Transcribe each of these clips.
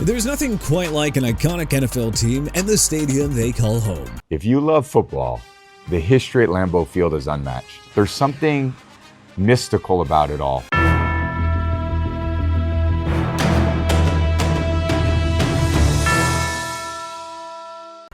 There's nothing quite like an iconic NFL team and the stadium they call home. If you love football, the history at Lambeau Field is unmatched. There's something mystical about it all.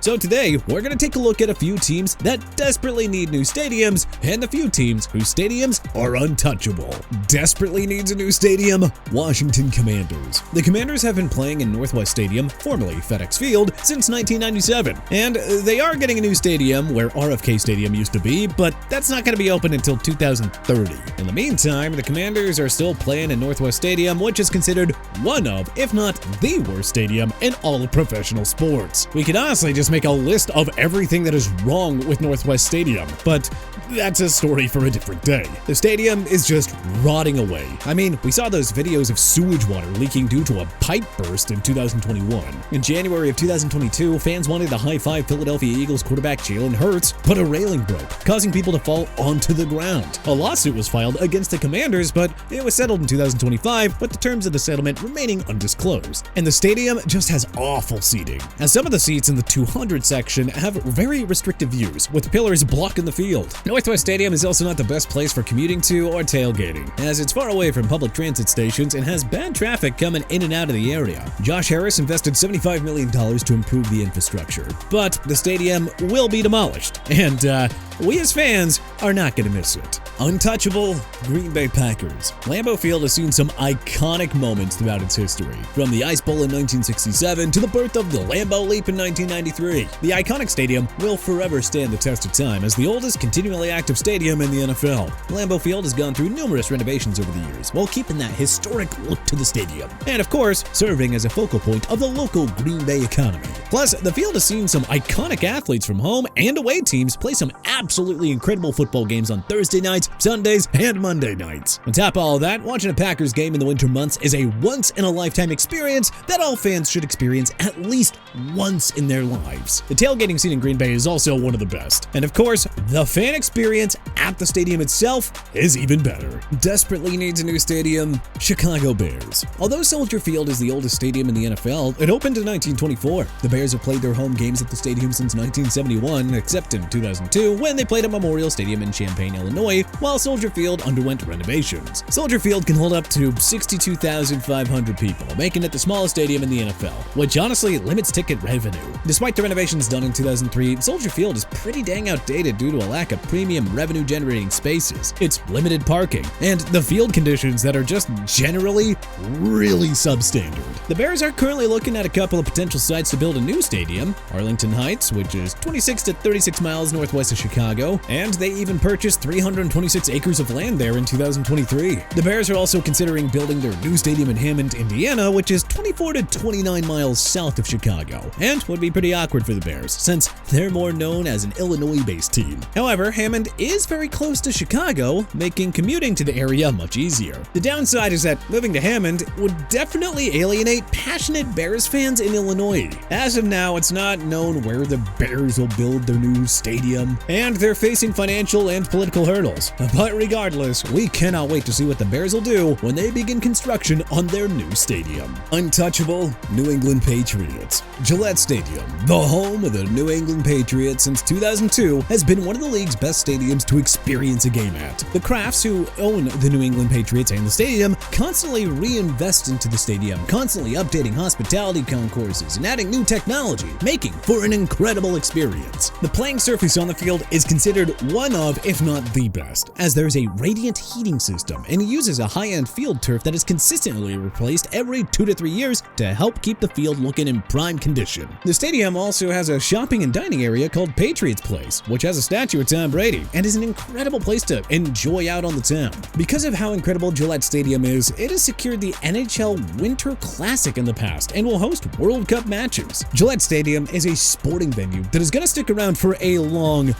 So today, we're going to take a look at a few teams that desperately need new stadiums and a few teams whose stadiums are untouchable. Desperately needs a new stadium? Washington Commanders. The Commanders have been playing in Northwest Stadium, formerly FedEx Field, since 1997. And they are getting a new stadium where RFK Stadium used to be, but that's not going to be open until 2030. In the meantime, the Commanders are still playing in Northwest Stadium, which is considered one of, if not the worst stadium in all of professional sports. We could honestly just make a list of everything that is wrong with Northwest Stadium, but that's a story for a different day. The stadium is just rotting away. I mean, we saw those videos of sewage water leaking due to a pipe burst in 2021. In January of 2022, fans wanted to high-five Philadelphia Eagles quarterback Jalen Hurts, but a railing broke, causing people to fall onto the ground. A lawsuit was filed against the Commanders, but it was settled in 2025, with the terms of the settlement remaining undisclosed. And the stadium just has awful seating, as some of the seats in the 200 section have very restrictive views, with pillars blocking the field. Northwest Stadium is also not the best place for commuting to or tailgating, as it's far away from public transit stations and has bad traffic coming in and out of the area. Josh Harris invested $75 million to improve the infrastructure, but the stadium will be demolished, and we as fans are not going to miss it. Untouchable Green Bay Packers. Lambeau Field has seen some iconic moments throughout its history, from the Ice Bowl in 1967 to the birth of the Lambeau Leap in 1993. The iconic stadium will forever stand the test of time as the oldest continually active stadium in the NFL. Lambeau Field has gone through numerous renovations over the years, while keeping that historic look to the stadium, and of course, serving as a focal point of the local Green Bay economy. Plus, the field has seen some iconic athletes from home and away teams play some absolutely incredible football games on Thursday nights, Sundays, and Monday nights. On top of all of that, watching a Packers game in the winter months is a once-in-a-lifetime experience that all fans should experience at least once in their lives. The tailgating scene in Green Bay is also one of the best. And of course, the fan experience at the stadium itself is even better. Desperately needs a new stadium? Chicago Bears. Although Soldier Field is the oldest stadium in the NFL, it opened in 1924. The Bears have played their home games at the stadium since 1971, except in 2002 when they played at Memorial Stadium in Champaign, Illinois, while Soldier Field underwent renovations. Soldier Field can hold up to 62,500 people, making it the smallest stadium in the NFL, which honestly limits ticket revenue. Despite the renovations done in 2003, Soldier Field is pretty dang outdated due to a lack of premium revenue-generating spaces, its limited parking, and the field conditions that are just generally really substandard. The Bears are currently looking at a couple of potential sites to build a new stadium: Arlington Heights, which is 26 to 36 miles northwest of Chicago, and they even purchased 326 acres of land there in 2023. The Bears are also considering building their new stadium in Hammond, Indiana, which is 24 to 29 miles south of Chicago, and would be pretty awkward for the Bears, since they're more known as an Illinois-based team. However, Hammond is very close to Chicago, making commuting to the area much easier. The downside is that moving to Hammond would definitely alienate passionate Bears fans in Illinois. As of now, it's not known where the Bears will build their new stadium, and they're facing financial and political hurdles. But regardless, we cannot wait to see what the Bears will do when they begin construction on their new stadium. Untouchable New England Patriots. Gillette Stadium, the home of the New England Patriots since 2002, has been one of the league's best stadiums to experience a game at. The Crafts, who own the New England Patriots and the stadium, constantly reinvest into the stadium, constantly updating hospitality concourses and adding new technology, making for an incredible experience. The playing surface on the field is considered one of, if not the best, as there's a radiant heating system and it uses a high-end field turf that is consistently replaced every 2 to 3 years to help keep the field looking in prime condition. The stadium also has a shopping and dining area called Patriots Place, which has a statue of Tom Brady and is an incredible place to enjoy out on the town. Because of how incredible Gillette Stadium is, it has secured the NHL Winter Classic in the past and will host World Cup matches. Gillette Stadium is a sporting venue that is going to stick around for a long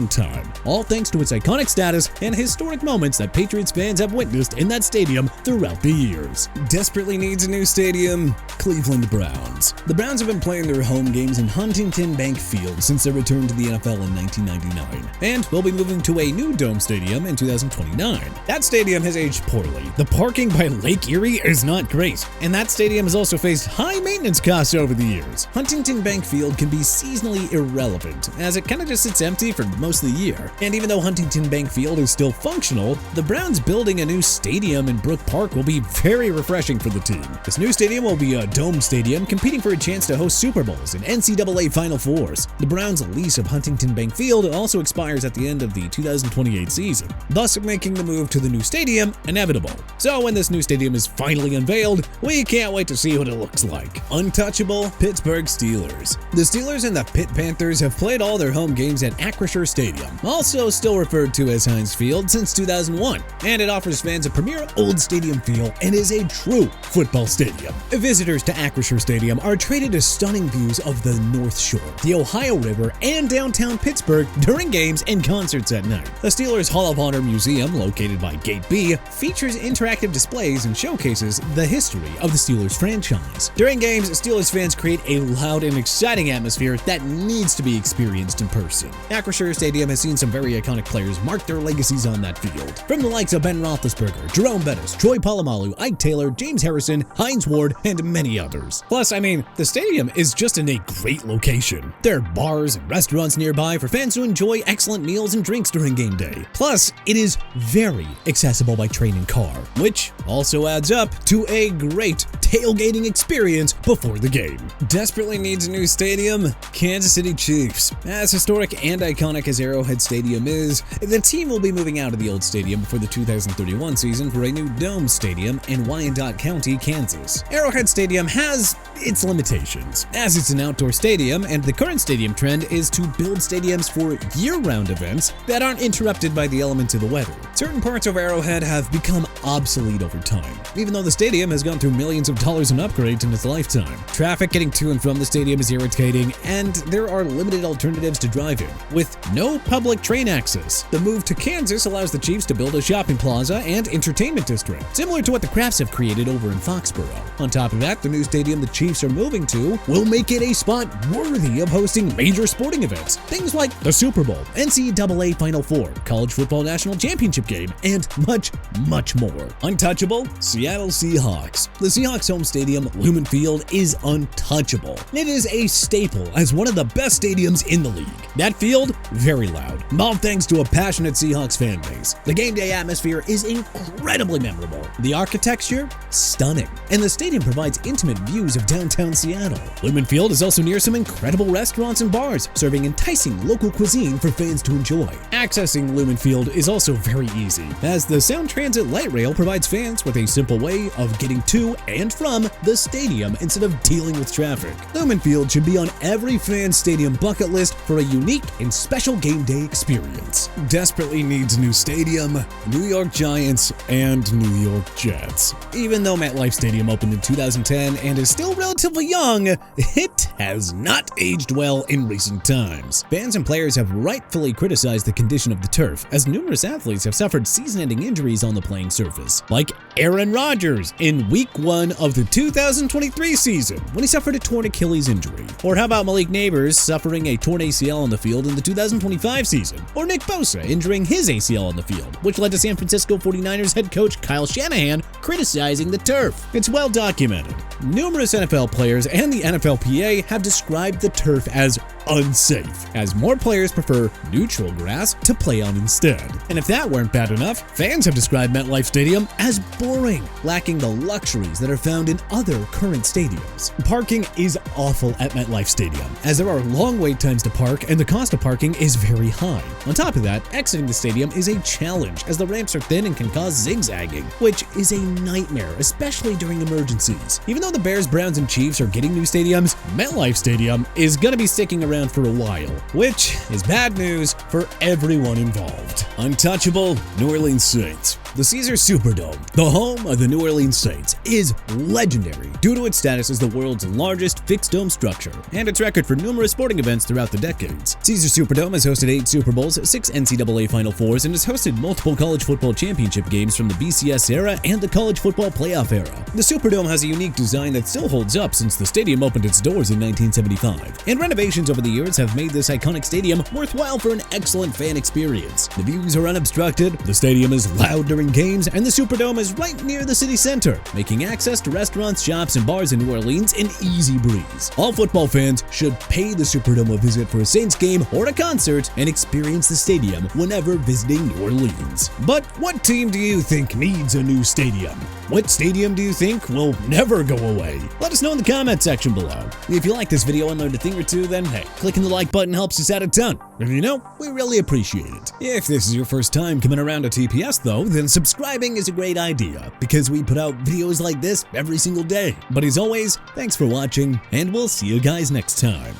time, all thanks to its iconic status and historic moments that Patriots fans have witnessed in that stadium throughout the years. Desperately needs a new stadium? Cleveland Browns. Browns. The Browns have been playing their home games in Huntington Bank Field since their return to the NFL in 1999, and will be moving to a new dome stadium in 2029. That stadium has aged poorly. The parking by Lake Erie is not great, and that stadium has also faced high maintenance costs over the years. Huntington Bank Field can be seasonally irrelevant, as it kind of just sits empty for most of the year. And even though Huntington Bank Field is still functional, the Browns building a new stadium in Brook Park will be very refreshing for the team. This new stadium will be a dome stadium competing for a chance to host Super Bowls and NCAA Final Fours. The Browns' lease of Huntington Bank Field also expires at the end of the 2028 season, thus making the move to the new stadium inevitable. So when this new stadium is finally unveiled, we can't wait to see what it looks like. Untouchable Pittsburgh Steelers. The Steelers and the Pitt Panthers have played all their home games at Acrisure Stadium, also still referred to as Heinz Field, since 2001, and it offers fans a premier old stadium feel and is a true football stadium. Visitors to Acrisure Stadium are treated to stunning views of the North Shore, the Ohio River, and downtown Pittsburgh during games and concerts at night. The Steelers Hall of Honor Museum, located by Gate B, features interactive displays and showcases the history of the Steelers franchise. During games, Steelers fans create a loud and exciting atmosphere that needs to be experienced in person. Acrisure Stadium has seen some very iconic players mark their legacies on that field, from the likes of Ben Roethlisberger, Jerome Bettis, Troy Polamalu, Ike Taylor, James Harrison, Hines Ward, and many others. Plus, the stadium is just in a great location. There are bars and restaurants nearby for fans to enjoy excellent meals and drinks during game day. Plus, it is very accessible by train and car, which also adds up to a great tailgating experience before the game. Desperately needs a new stadium? Kansas City Chiefs. As historic and iconic as Arrowhead Stadium is, the team will be moving out of the old stadium before the 2031 season for a new dome stadium in Wyandotte County, Kansas. Arrowhead Stadium has its limitations, as it's an outdoor stadium, and the current stadium trend is to build stadiums for year-round events that aren't interrupted by the elements of the weather. Certain parts of Arrowhead have become obsolete over time, even though the stadium has gone through millions of dollars in upgrades in its lifetime. Traffic getting to and from the stadium is irritating, and there are limited alternatives to driving, with no public train access. The move to Kansas allows the Chiefs to build a shopping plaza and entertainment district, similar to what the Crafts have created over in Foxborough. On top of that, the new stadium the Chiefs are moving to will make it a spot worthy of hosting major sporting events, things like the Super Bowl, NCAA Final Four, College Football National Championship game, and much, much more. Untouchable Seattle Seahawks. The Seahawks home stadium, Lumen Field, is untouchable. It is a staple as one of the best stadiums in the league. That field, very loud, all thanks to a passionate Seahawks fan base. The game day atmosphere is incredibly memorable. The architecture, stunning, and the stadium provides intimate views of downtown Seattle. Lumen Field is also near some incredible restaurants and bars, serving enticing local cuisine for fans to enjoy. Accessing Lumen Field is also very easy, as the Sound Transit Light Rail provides fans with a simple way of getting to and from the stadium instead of dealing with traffic. Lumen Field should be on every fan's stadium bucket list for a unique and special game day experience. Desperately needs a new stadium, New York Giants, and New York Jets. Even though MetLife Stadium opened in 2010 and is still relatively young, it has not aged well in recent times. Fans and players have rightfully criticized the condition of the turf, as numerous athletes have suffered season-ending injuries on the playing surface, like Aaron Rodgers in Week 1 of the 2023 season when he suffered a torn Achilles injury. Or how about Malik Neighbors suffering a torn ACL on the field in the 2025 season? Or Nick Bosa injuring his ACL on the field, which led to San Francisco 49ers head coach Kyle Shanahan criticizing the turf. It's well documented. Numerous NFL players and the NFLPA have described the turf as unsafe, as more players prefer neutral grass to play on instead. And if that weren't bad enough, fans have described MetLife Stadium as boring, lacking the luxuries that are found in other current stadiums. Parking is awful at MetLife Stadium, as there are long wait times to park and the cost of parking is very high. On top of that, exiting the stadium is a challenge, as the ramps are thin and can cause zigzagging, which is a nightmare, especially during emergencies. Even though the Bears, Browns, and Chiefs are getting new stadiums, MetLife Stadium is going to be sticking around for a while, which is bad news for everyone involved. Untouchable New Orleans Saints. The Caesars Superdome, the home of the New Orleans Saints, is legendary due to its status as the world's largest fixed-dome structure and its record for numerous sporting events throughout the decades. Caesars Superdome has hosted 8 Super Bowls, 6 NCAA Final Fours, and has hosted multiple college football championship games from the BCS era and the college football playoff era. The Superdome has a unique design that still holds up since the stadium opened its doors in 1975, and renovations over the years have made this iconic stadium worthwhile for an excellent fan experience. The views are unobstructed, the stadium is loud during games, and the Superdome is right near the city center, making access to restaurants, shops, and bars in New Orleans an easy breeze. All football fans should pay the Superdome a visit for a Saints game or a concert and experience the stadium whenever visiting New Orleans. But what team do you think needs a new stadium? What stadium do you think will never go away? Let us know in the comment section below. If you like this video and learned a thing or two, then hey, clicking the like button helps us out a ton. And you know, we really appreciate it. If this is your first time coming around to TPS though, then subscribing is a great idea because we put out videos like this every single day. But as always, thanks for watching, and we'll see you guys next time.